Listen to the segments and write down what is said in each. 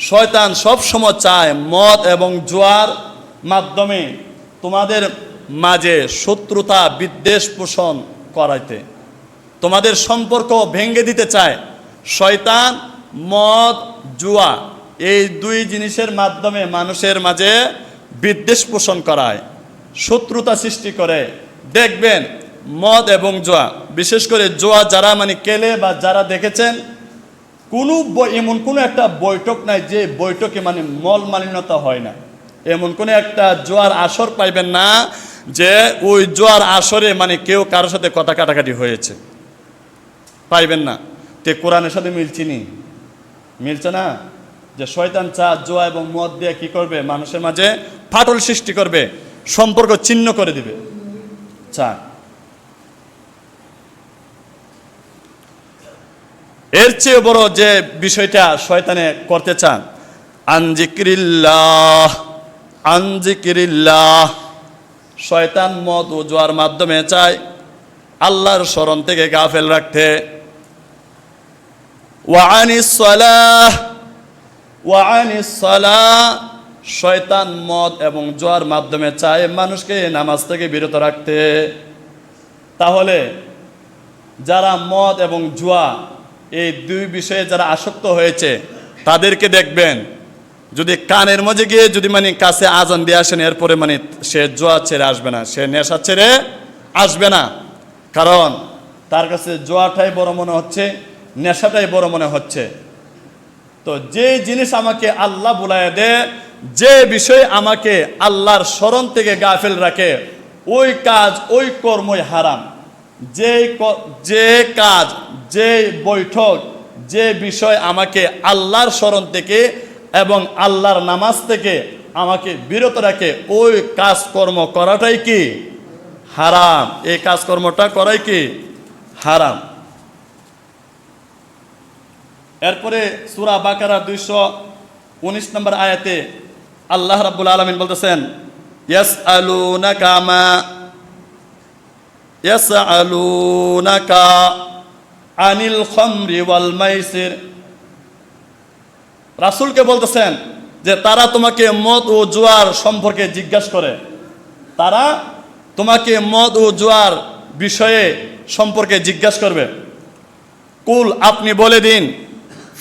শয়তান সব সময় চায় মদ এবং জুয়ার মাধ্যমে তোমাদের মাঝে শত্রুতা বিদ্বেষ পোষণ করাইতে, তোমাদের সম্পর্ক ভেঙে দিতে চায়। শয়তান মদ জুয়া এই দুই জিনিসের মাধ্যমে মানুষের মাঝে বিদ্বেষ পোষণ করায়, শত্রুতা সৃষ্টি করে। দেখবেন মদ এবং জুয়া, বিশেষ করে জুয়া যারা খেলে বা যারা দেখেছেন, এমন কোনো একটা বৈঠক নাই যে বৈঠকে মল মালিন্যতা হয় না। এমন কোনো একটা জুয়ার আসর পাইবেন না যে ওই জুয়ার আসরে কেউ কারোর সাথে কথা কাটাকাটি হয়েছে, পাইবেন না। তে কোরআনের সাথে মিলছে না যে শয়তান জুয়া এবং মদ দিয়ে কি করবে, মানুষের মাঝে ফাটল সৃষ্টি করবে, সম্পর্ক ছিন্ন করে দিবে। এর চেয়ে বড় যে বিষয়টা শয়তানে করতে চান, আনজিকিরিল্লাহ। শয়তান মদ ও জুয়ার মাধ্যমে চায় আল্লাহর স্মরণ থেকে গাফেল রাখতে। ওয়া আনিস সালাহ, শয়তান মদ এবং জুয়ার মাধ্যমে চায় মানুষকে নামাজ থেকে বিরত রাখতে। তাহলে যারা মদ এবং জুয়া এই দুই বিষয়ে যারা আসক্ত হয়েছে, তাদেরকে দেখবেন যদি কানের মাঝে গিয়ে যদি কাছে আজান দিয়ে আসেন, এরপরে সে জুয়া ছেড়ে আসবে না, সে নেশা ছেড়ে আসবে না। কারণ তার কাছে জুয়াটাই বড় মনে হচ্ছে, নেশাটাই বড় মনে হচ্ছে। তো যে জিনিস আমাকে আল্লাহ বুলায় দেয়, যে বিষয় আমাকে আল্লাহর স্মরণ থেকে গাফেল রাখে, ওই কাজ ওই কর্মই হারাম। যে কাজ, যে বৈঠক, যে বিষয় আমাকে আল্লাহর স্মরণ থেকে এবং আল্লাহর নামাজ থেকে আমাকে বিরত রাখে, ওই কাজকর্ম করাটাই কি হারাম। এই কাজকর্মটা করাই কি হারাম। এরপরে সূরা বাকারা 219 নম্বর আয়াতে আল্লাহ রাব্বুল আলামিন বলতেছেন, ইয়াসআলুনাকা আনিল খামরি ওয়াল মাইসির। রাসূলকে বলতেছেন যে তারা তোমাকে মদ ও জুয়ার সম্পর্কে জিজ্ঞাসা করে, তারা তোমাকে মদ ও জুয়ার বিষয়ে সম্পর্কে জিজ্ঞাসা করবে। কুল, আপনি বলে দিন,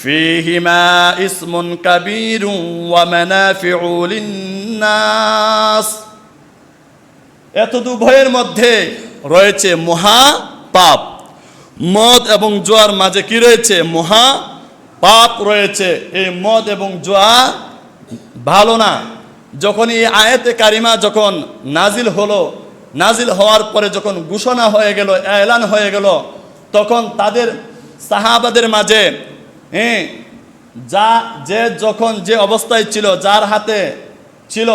ফীহিমা ইসমুন কাবীরুন ওয়া মানাফিউ লিন্নাস, এত উভয়ের মধ্যে রয়েছে মহা পাপ। মদ এবং জুয়ার মাঝে কি রয়েছে? মহা পাপ রয়েছে। এই মদ এবং জুয়া ভালো না। যখন এই আয়াতে কারিমা যখন নাজিল হলো, নাজিল হওয়ার পরে যখন ঘোষণা হয়ে গেল, এলান হয়ে গেল, তখন তাদের সাহাবাদের মাঝে যখন যে অবস্থায় ছিল, যার হাতে ছিল,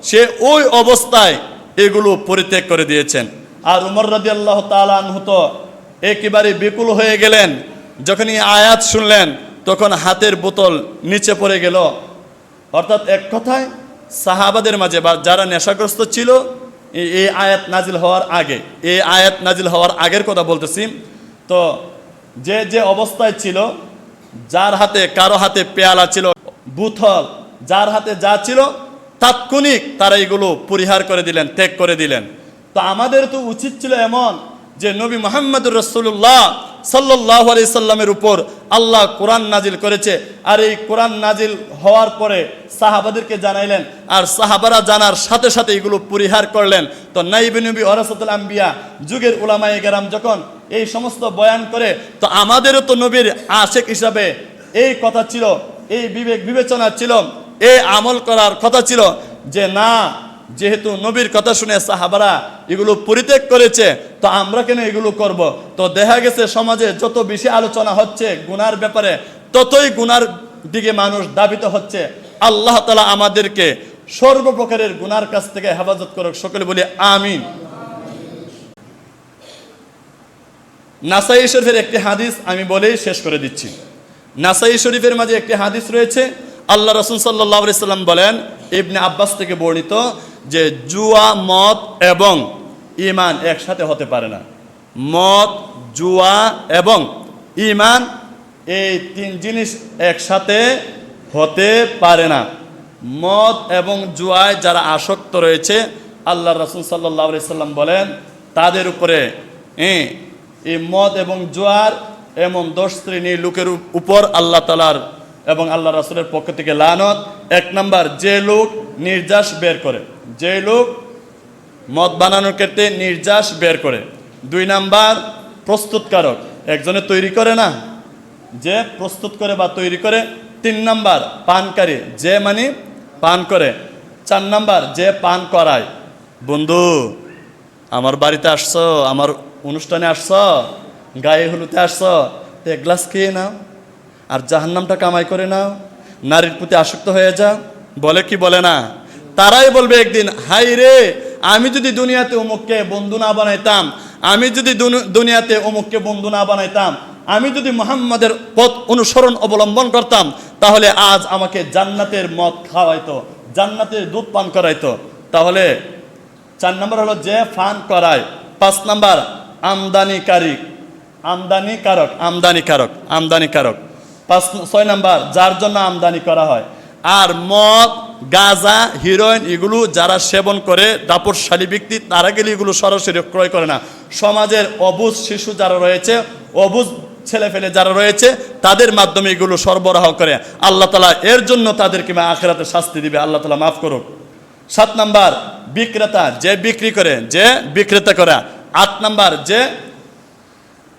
সে ওই অবস্থায় এগুলো পরিত্যাগ করে দিয়েছেন। আর উমর রাদিয়াল্লাহু তাআলা আনহু তো একেবারে বিকুল হয়ে গেলেন। যখন এই আয়াত শুনলেন, তখন হাতের বোতল নিচে পড়ে গেল। অর্থাৎ এক কথায় সাহাবাদের মাঝে বা যারা নেশাগ্রস্ত ছিল, এই আয়াত নাজিল হওয়ার আগে, এই আয়াত নাজিল হওয়ার আগের কথা বলতেছি, তো যে অবস্থায় ছিল, যার হাতে, কারো হাতে পেয়ালা ছিল, বোতল, যার হাতে যা ছিল, তাৎক্ষণিক তারা এগুলো পরিহার করে দিলেন, ত্যাগ করে দিলেন। তো আমাদের তো উচিত ছিল এমন যে নবী মুহাম্মদুর রাসূলুল্লাহ সাল্লাল্লাহু আলাইহি সাল্লামের উপর আল্লাহ কোরআন নাজিল করেছে, আর এই কোরআন নাজিল হওয়ার পরে সাহাবাদেরকে জানাইলেন, আর সাহাবারা জানার সাথে সাথে এগুলো পরিহার করলেন। তো নাইবে নবী ওয়ারাসাতুল আম্বিয়া যুগের উলামায়ে কেরাম যখন এই সমস্ত বয়ান করে, তো আমাদেরও তো নবীর আশেক হিসাবে এই কথা ছিল, এই বিবেক বিবেচনা ছিল, এই আমল করার কথা ছিল যে না, যেহেতু নবীর কথা শুনে সাহাবারা এগুলো পরিত্যাগ করেছে, তো আমরা কেন এগুলো করব? তো দেখা গেছে সমাজে যত বেশি আলোচনা হচ্ছে গুনার ব্যাপারে, ততই গুনার দিকে মানুষ ধাবিত হচ্ছে। আল্লাহ তাআলা আমাদেরকে সর্বপ্রকারের গুনার কাছ থেকে হেফাজত করুক, সকলে বলি আমিন। নাসাই শরীফের একটি হাদিস আমি বলেই শেষ করে দিচ্ছি। নাসাই শরীফের মাঝে একটি হাদিস রয়েছে, আল্লাহ রাসূল সাল্লাল্লাহু আলাইহি সাল্লাম বলেন, ইবনে আব্বাস থেকে বর্ণিত, যে জুয়া, মদ এবং ঈমান একসাথে হতে পারে না। মদ, জুয়া এবং ঈমান এই তিন জিনিস একসাথে হতে পারে না। মদ এবং জুয়ায় যারা আসক্ত রয়েছে, আল্লাহ রাসূল সাল্লাল্লাহু আলাইহি সাল্লাম বলেন তাদের উপরে এই মদ এবং জুয়ার এমন দোষ শ্রেণী লোকের উপর আল্লাহ তাআলার এবং আল্লাহ রাসূলের পক্ষ থেকে লানত। এক নাম্বার, যে লোক নির্যাস বের করে, যে লোক মদ বানানোর ক্ষেত্রে নির্যাস বের করে। দুই নাম্বার, প্রস্তুতকারক, একজনে তৈরি করে না, যে প্রস্তুত করে বা তৈরি করে। তিন নাম্বার, পানকারী, যে মানে পান করে। চার নাম্বার, যে পান করায়। বন্ধু, আমার বাড়িতে আসছো, আমার অনুষ্ঠানে আসছো, গায়ে হলুদে আসছো, তো এক গ্লাস খেয়ে নাও আর জাহান্নামটা কামাই করে নাও, নারীর প্রতি আসক্ত হয়ে যাও। বলে কি বলে না? তারাই বলবে একদিন, হাই রে, আমি যদি দুনিয়াতে অমুককে বন্ধু না বানাইতাম, আমি যদি দুনিয়াতে অমুককে বন্ধু না বানাইতাম, আমি যদি মুহাম্মাদের পথ অনুসরণ অবলম্বন করতাম, তাহলে আজ আমাকে জান্নাতের মদ খাওয়াইতো, জান্নাতের দুধ পান করাইতো। তাহলে 4 নম্বর হলো যে পান করায়। 5 নম্বর, আমদানিকারক। 6 নম্বর, যার জন্য আমদানি করা হয়। আর মদ, গাঁজা, হিরোইন এগুলো যারা সেবন করে, দাপটশালী ব্যক্তি, তারা গেলে এগুলো সরাসরি ক্রয় করে না। সমাজের অবুঝ শিশু যারা রয়েছে, অবুঝ ছেলেফেলে যারা রয়েছে, তাদের মাধ্যমে এগুলো সরবরাহ করে। আল্লাহ তাআলা এর জন্য তাদেরকে আখিরাতে শাস্তি দিবে, আল্লাহ তাআলা মাফ করুক। 7 নম্বর, বিক্রেতা, যে বিক্রি করে, যে বিক্রেতা করে। 8 নম্বর, যে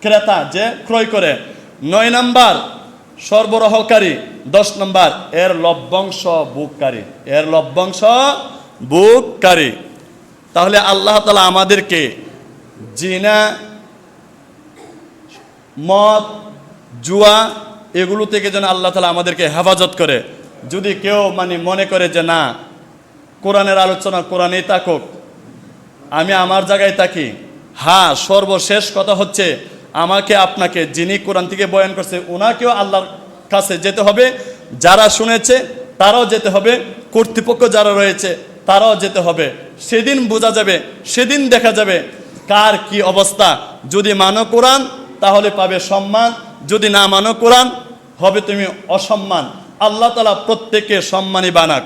ক্রেতা, যে ক্রয় করে। 9 নম্বর, সরবরাহকারী। 10 নম্বর, এর লভ্যাংশ ভোগকারী। তাহলে আল্লাহ তাআলা আমাদেরকে জিনা, মদ, জুয়া এগুলো থেকে যেন আল্লাহ তাআলা আমাদেরকে হেফাজত করে। যদি কেউ মনে করে যে না, কোরআনের আলোচনা কোরআনেই থাকুক, আমি আমার জায়গায় থাকি। হ্যাঁ, সর্বশেষ কথা হচ্ছে, আমাকে আপনাকে যিনি কোরআন থেকে বয়ান করছে ওনাকেও আল্লাহর কাছে যেতে হবে, যারা শুনেছে তারাও যেতে হবে, কর্তৃপক্ষ যারা রয়েছে তারাও যেতে হবে। সেদিন বোঝা যাবে, সেদিন দেখা যাবে কার কি অবস্থা। যদি মানো কোরআন তাহলে পাবে সম্মান, যদি না মানো কোরআন হবে তুমি অসম্মান। আল্লাহ তাআলা প্রত্যেককে সম্মানী বানাক।